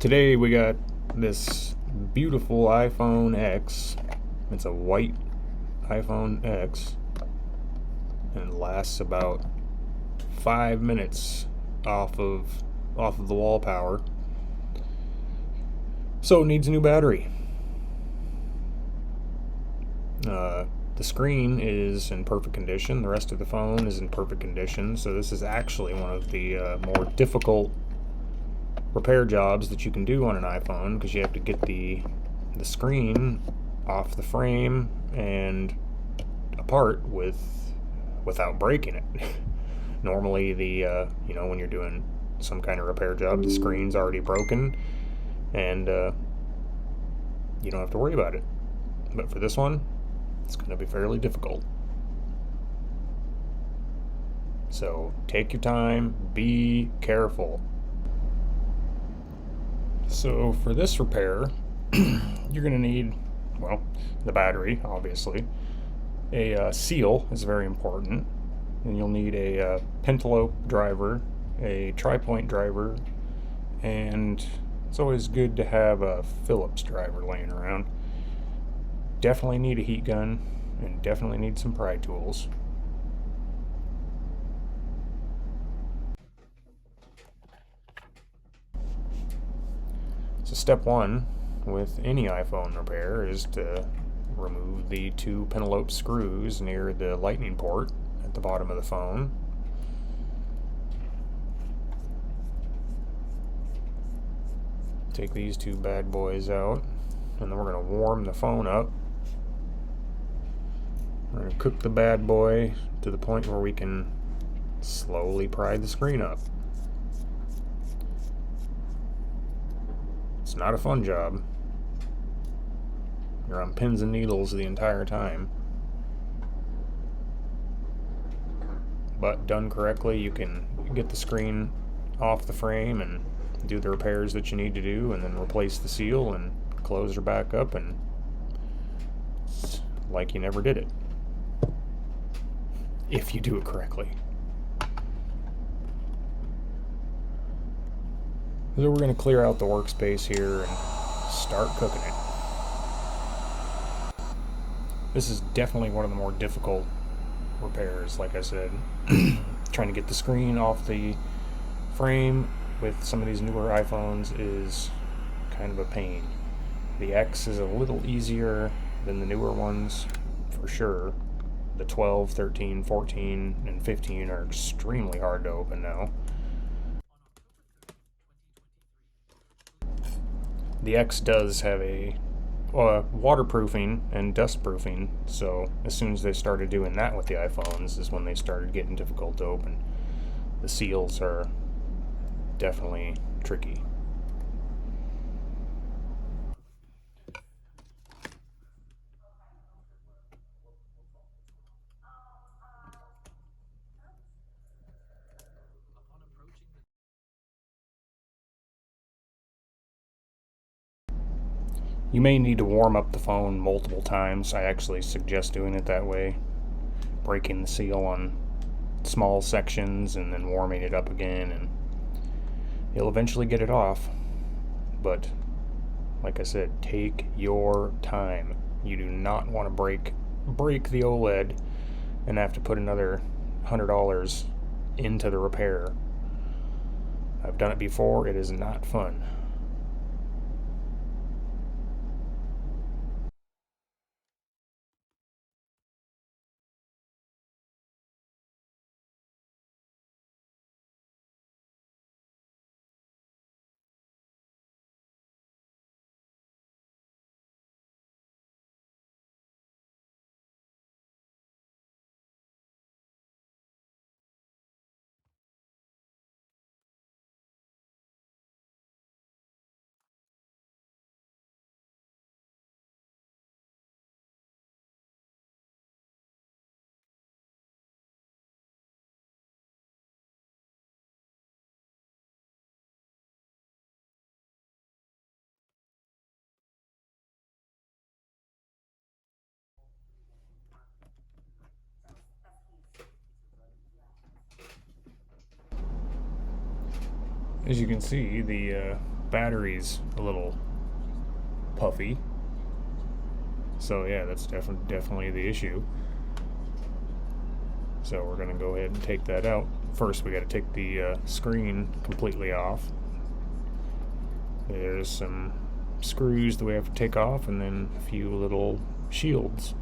Today we got this beautiful iPhone X. It's a white iPhone X and it lasts about 5 minutes off of the wall power. So it needs a new battery. The screen is in perfect condition. The rest of the phone is in perfect condition. So this is actually one of the more difficult repair jobs that you can do on an iPhone, because you have to get the screen off the frame and apart without breaking it. Normally when you're doing some kind of repair job, the screen's already broken and you don't have to worry about it. But for this one, it's going to be fairly difficult. So take your time, be careful. So for this repair, you're going to need, well, the battery, obviously. A seal is very important. And you'll need a pentalope driver, a tri-point driver, and it's always good to have a Phillips driver laying around. Definitely need a heat gun, and definitely need some pry tools. So step one with any iPhone repair is to remove the two pentalope screws near the lightning port at the bottom of the phone. Take these two bad boys out, and then we're going to warm the phone up. We're going to cook the bad boy to the point where we can slowly pry the screen up. It's not a fun job. You're on pins and needles the entire time. But done correctly, you can get the screen off the frame and do the repairs that you need to do, and then replace the seal and close her back up, and it's like you never did it. If you do it correctly. So we're going to clear out the workspace here and start cooking it. This is definitely one of the more difficult repairs, like I said. Trying to get the screen off the frame with some of these newer iPhones is kind of a pain. The X is a little easier than the newer ones, for sure. The 12, 13, 14, and 15 are extremely hard to open now. The X does have a waterproofing and dustproofing, so as soon as they started doing that with the iPhones is when they started getting difficult to open. The seals are definitely tricky. You may need to warm up the phone multiple times. I actually suggest doing it that way. Breaking the seal on small sections and then warming it up again, and you'll eventually get it off. But like I said, take your time. You do not want to break the OLED and have to put another $100 into the repair. I've done it before. It is not fun. As you can see, the battery's a little puffy. So yeah, that's definitely the issue. So we're going to go ahead and take that out. First, we got to take the screen completely off. There's some screws that we have to take off, and then a few little shields.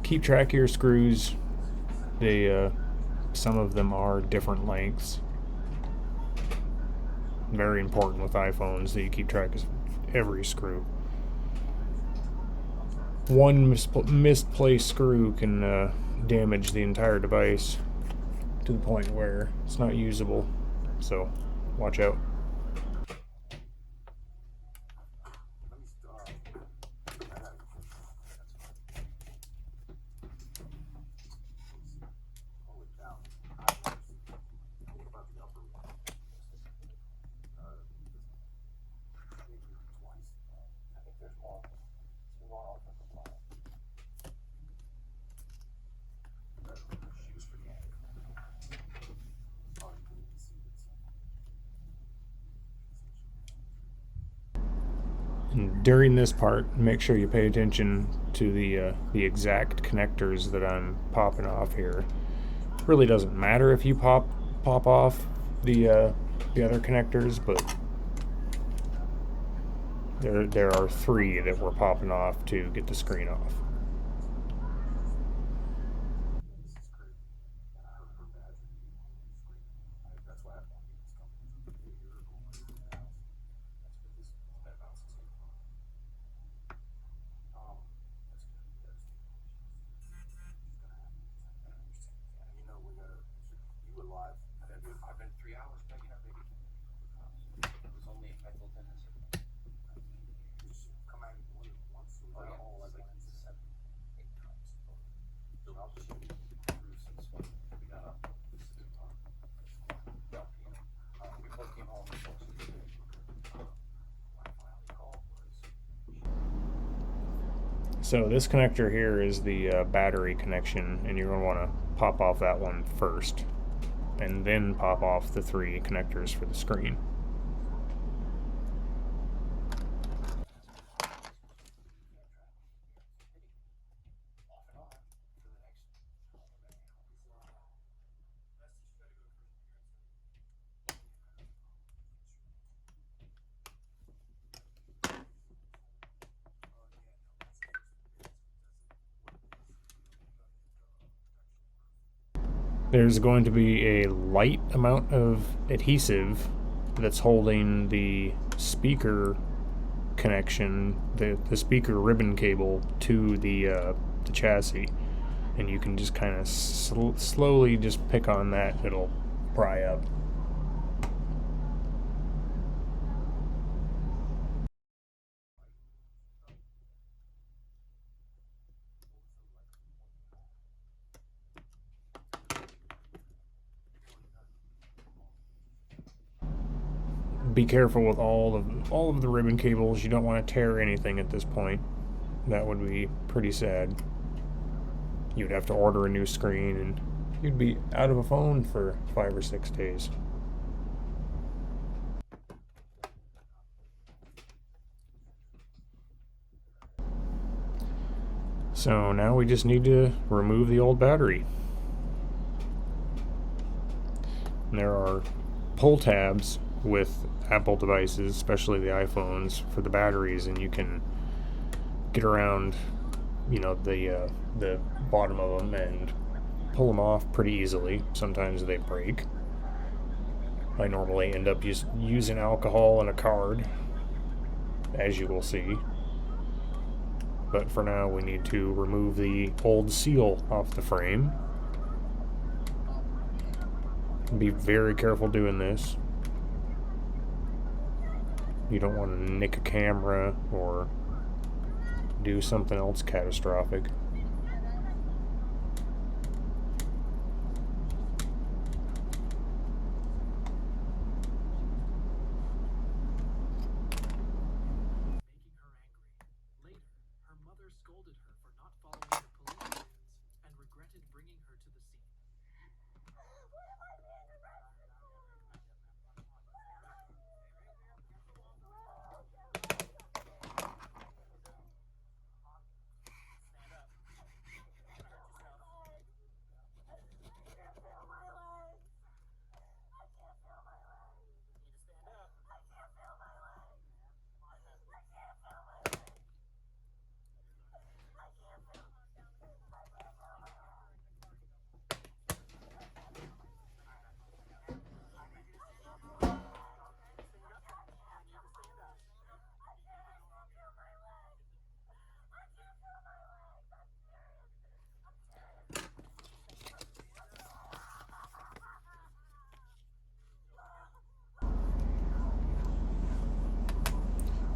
Keep track of your screws. They some of them are different lengths. Very important with iPhones that you keep track of every screw. One misplaced screw can damage the entire device to the point where it's not usable. So watch out. And during this part, make sure you pay attention to the exact connectors that I'm popping off here. Really doesn't matter if you pop off the other connectors, but there are 3 that we're popping off to get the screen off. So this connector here is the battery connection, and you're going to want to pop off that one first, and then pop off the 3 connectors for the screen. There's going to be a light amount of adhesive that's holding the speaker connection, the speaker ribbon cable to the chassis, and you can just kind of slowly just pick on that. It'll pry up. Be careful with all of the ribbon cables. You don't want to tear anything at this point. That would be pretty sad. You'd have to order a new screen, and you'd be out of a phone for 5 or 6 days. So now we just need to remove the old battery. And there are pull tabs with Apple devices, especially the iPhones, for the batteries, and you can get around, the bottom of them and pull them off pretty easily. Sometimes they break. I normally end up just using alcohol and a card, as you will see. But for now, we need to remove the old seal off the frame. Be very careful doing this. You don't want to nick a camera or do something else catastrophic.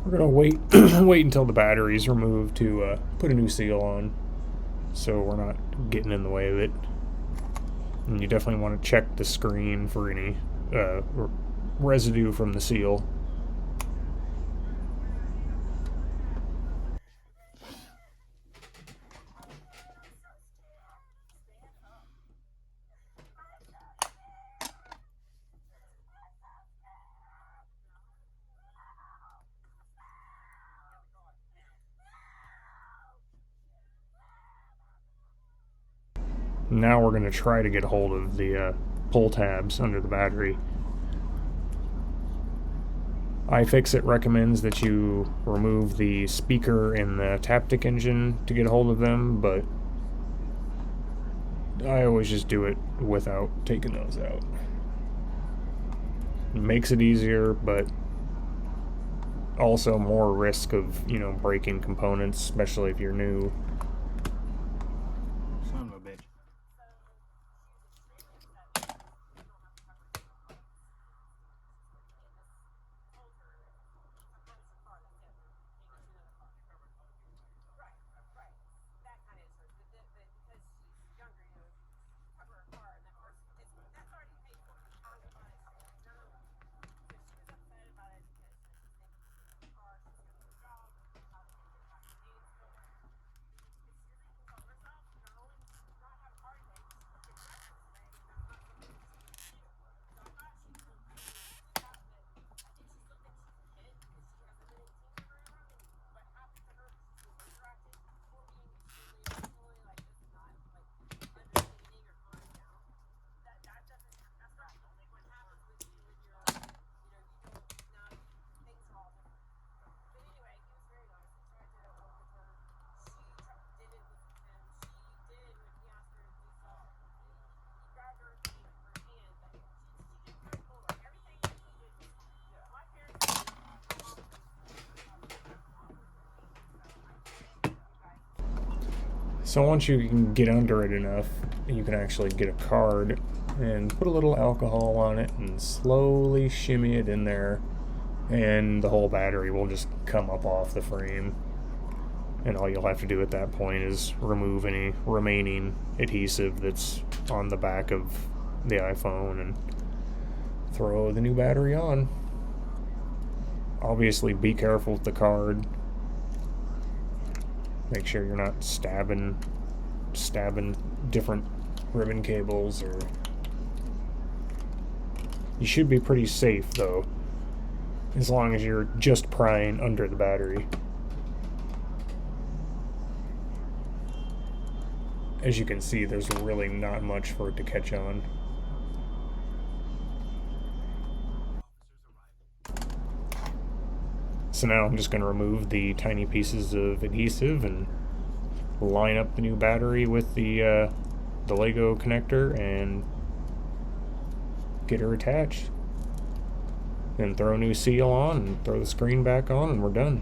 We're gonna wait wait until the battery's removed to put a new seal on, so we're not getting in the way of it. And you definitely want to check the screen for any residue from the seal. Now we're going to try to get hold of the pull tabs under the battery. iFixit recommends that you remove the speaker and the Taptic engine to get hold of them, but I always just do it without taking those out. It makes it easier, but also more risk of, breaking components, especially if you're new. Son of a bitch. So once you can get under it enough, you can actually get a card and put a little alcohol on it and slowly shimmy it in there, and the whole battery will just come up off the frame. And all you'll have to do at that point is remove any remaining adhesive that's on the back of the iPhone and throw the new battery on. Obviously, be careful with the card. Make sure you're not stabbing different ribbon cables, or you should be pretty safe though, as long as you're just prying under the battery. As you can see, there's really not much for it to catch on. So now I'm just going to remove the tiny pieces of adhesive and line up the new battery with the Lego connector and get her attached. Then throw a new seal on and throw the screen back on, and we're done.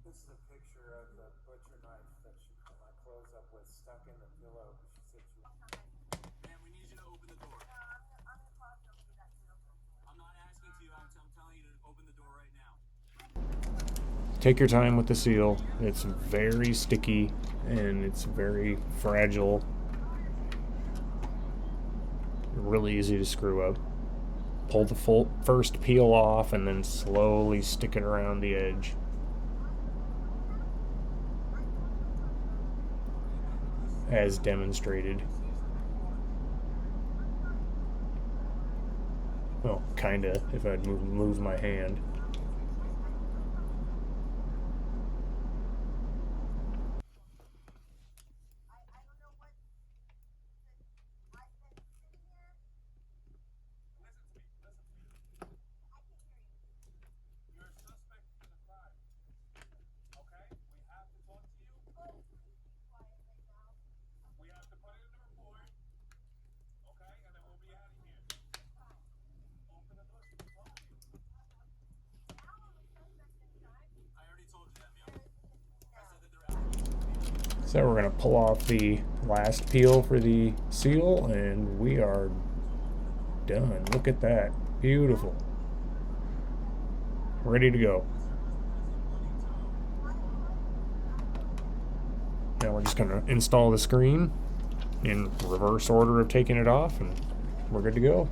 This is a picture of the butcher knife that she cut my clothes up with, stuck in the pillow. She said she... Man, we need you to open the door. I'm not asking to you, I'm telling you to open the door right now. Take your time with the seal. It's very sticky and it's very fragile. Really easy to screw up. Pull the first peel off and then slowly stick it around the edge. As demonstrated. Well, kinda, if I'd move my hand. So we're going to pull off the last peel for the seal, and we are done. Look at that. Beautiful. Ready to go. Now we're just going to install the screen in reverse order of taking it off, and we're good to go.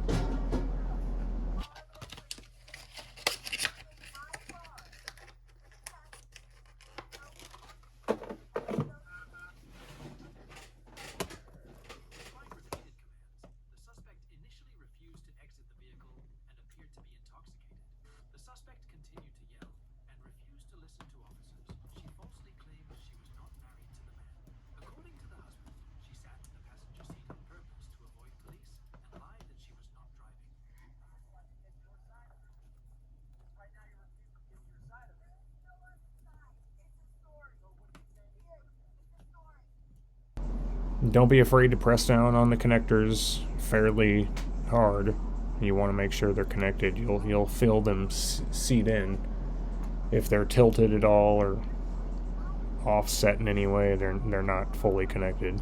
Don't be afraid to press down on the connectors fairly hard. You want to make sure they're connected. You'll feel them seat in. If they're tilted at all or offset in any way, they're not fully connected.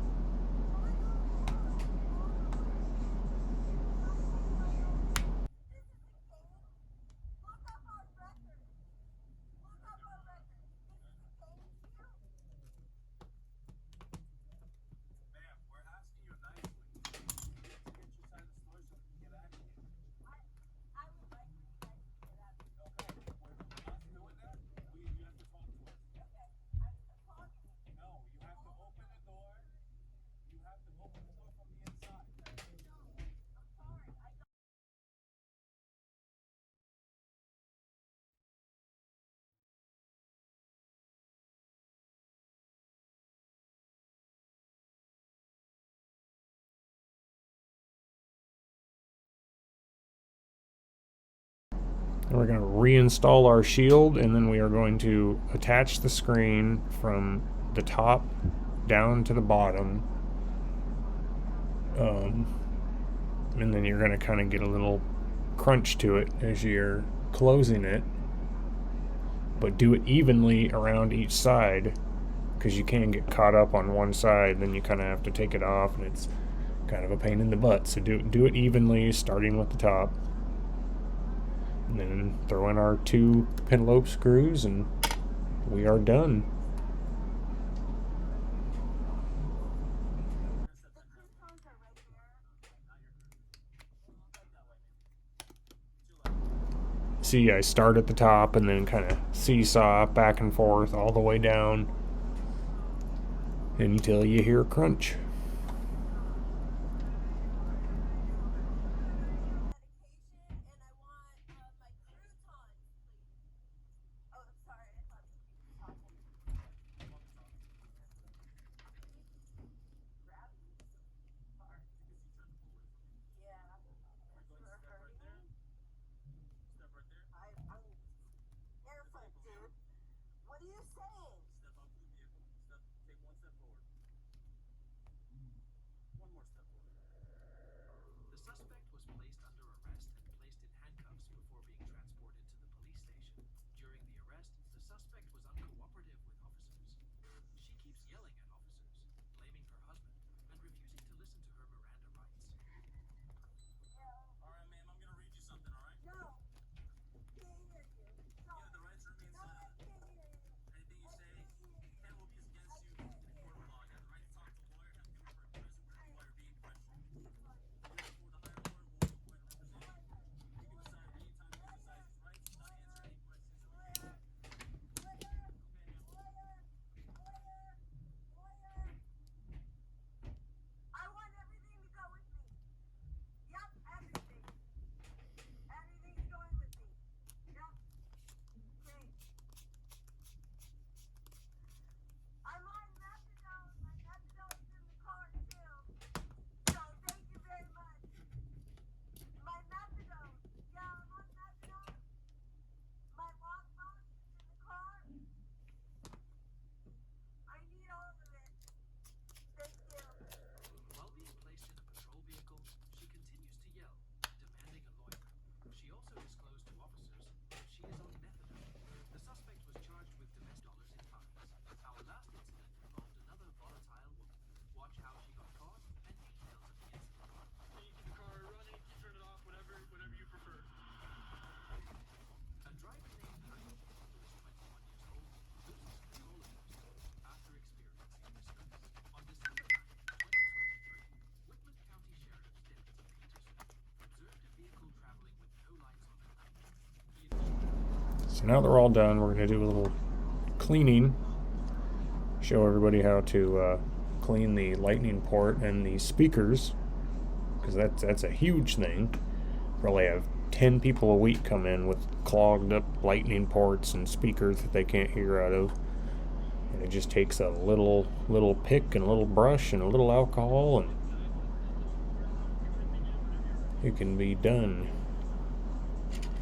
And we're going to reinstall our shield, and then we are going to attach the screen from the top down to the bottom. And then you're going to kind of get a little crunch to it as you're closing it. But do it evenly around each side, because you can get caught up on one side, then you kind of have to take it off, and it's kind of a pain in the butt. So do it evenly, starting with the top. And then throw in our 2 pentalobe screws, and we are done. See, I start at the top and then kind of seesaw back and forth all the way down until you hear a crunch. So now they're all done, we're going to do a little cleaning. Show everybody how to clean the lightning port and the speakers, because that's a huge thing. Probably have 10 people a week come in with clogged up lightning ports and speakers that they can't hear out of. And it just takes a little pick and a little brush and a little alcohol, and it can be done.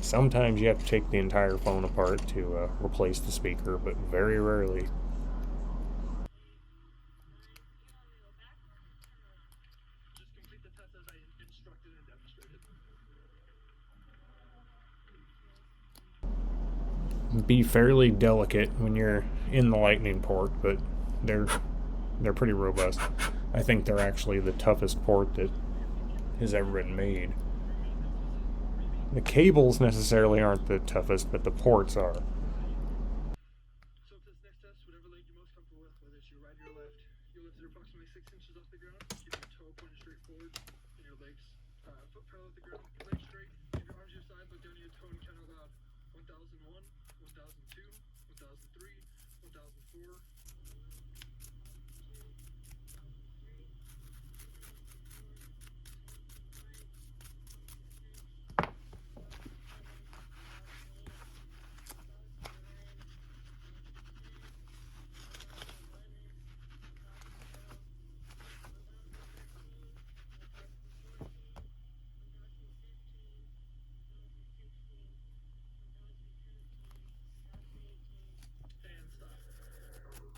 Sometimes you have to take the entire phone apart to replace the speaker, but very rarely. Just complete the test as I instructed and demonstrated. Be fairly delicate when you're in the lightning port, but they're pretty robust. I think they're actually the toughest port that has ever been made. The cables necessarily aren't the toughest, but the ports are. So for this next test, whatever leg you're most comfortable with, whether it's your right or your left, your lift is approximately 6 inches off the ground. Keep your toe pointed straight forward, and your legs foot parallel with the ground. Legs straight. Keep your arms to your side. Look down at your toe and count out loud. 1001, 1002, 1003, 1004. And stop.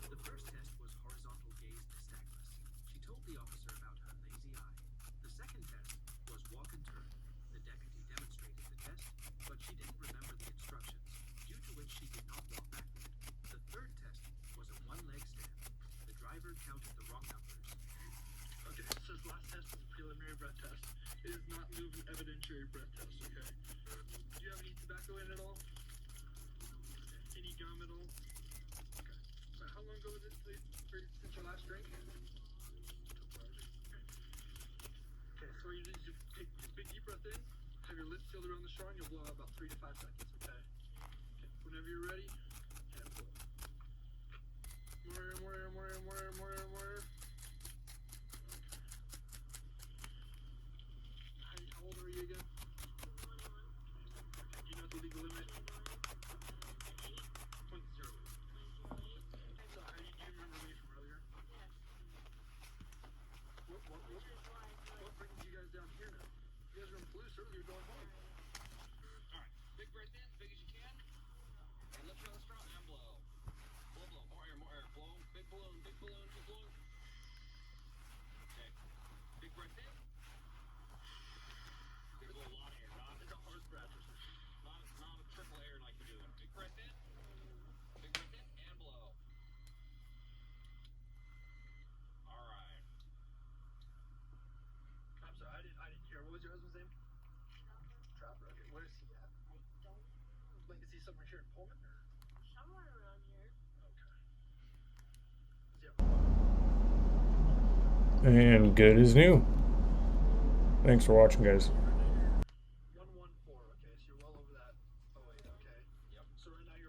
The first test was horizontal gaze nystagmus. She told the officer about her lazy eye. The second test was walk and turn. The deputy demonstrated the test, but she didn't remember the instructions, due to which she did not walk backward. The third test was a one-leg stand. The driver counted the wrong numbers. Okay, so this last test is a preliminary breath test. It is not moving evidentiary breath test, okay? Do you have any tobacco in at all? Any gum at all? Okay. How long ago was it since your last drink? Okay, so you just take a big deep breath in, have your lips sealed around the straw, and you'll blow out about 3 to 5 seconds, okay? Whenever you're ready, and blow. More air, more air, more air, more air, more air, more air. How old are you again? Do you know the legal limit? 0.0. So, do you remember me from earlier? What brings you guys down here now? You guys are in Palouse, certainly you're going home. Alright, big breath in, as big as you can. And lift your straw and blow. Blow, blow. More air, more air. Blow. Big balloon, big balloon, big balloon. Okay. Big breath in. Big blow, a lot of air. It's a hard breath. Not a triple air like we're doing. Big breath in. Big breath in and blow. Alright. I'm sorry, I didn't hear. What was your husband's name? Trapper. Okay, where is he at? Like, is he somewhere here in Pullman or? Somewhere around here. Okay. And good as new. Thanks for watching, guys. 114. Okay, so you're well over that. Oh wait. Okay. Yep. So right now you're